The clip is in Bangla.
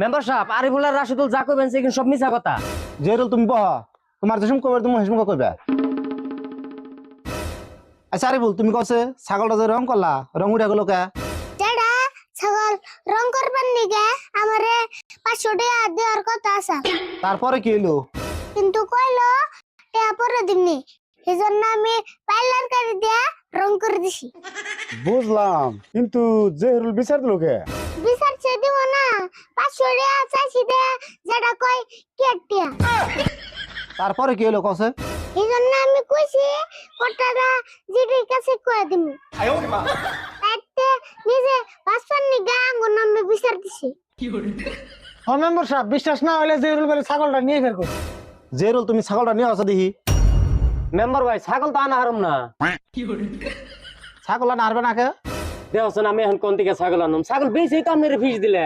মেম্বার সাহেব আরিফুল আর রাশিদুল যা কইবেন সে কিন্তু সব মিছা কথা। জেরুল তুমি বহ, তোমার যেসম কবে তুমি হেসম কইবা। আচ্ছা আরিফুল তুমি কছে ছাগলটা যে রং করলা, রং উঠে গেল কে? যেটা ছাগল রং করবার নিগে আমারে 500 টাকা দেওয়ার কথা আছে, তারপরে কি হইলো? কিন্তু কইলো টাকা পরে দিমনি, সেজন্য আমি পার্লার গাড়ি দিয়ে রং করে দিছি। বুঝলাম, কিন্তু জেহরুল বিচার দিল কে? বিচার চেয়ে দিব না, 500 টাকা চাইছি দে, যেটা কয় কেটিয়া। তারপরে কি হইলো কছে? সেজন্য আমি কইছি কটাটা জিডির কাছে কয়ে দিমু। তাইতে নিজে বাসপার নিগে আঙ্গুর নামে বিচার দিছি। মেম্বার সাহেব বিশ্বাস না হলে জেরুল বলে ছাগলটা নিয়ে ফের করছে। জেরুল তুমি ছাগলটা নিয়ে আসো দেখি। মেম্বার ভাই ছাগল তো আনা হারুম না। ছাগল আর নারবে না কে? দেওছেন আমি এখন কোন থেকে ছাগল আনুম? ছাগল বেশি তো আপনার ফিস দিলে।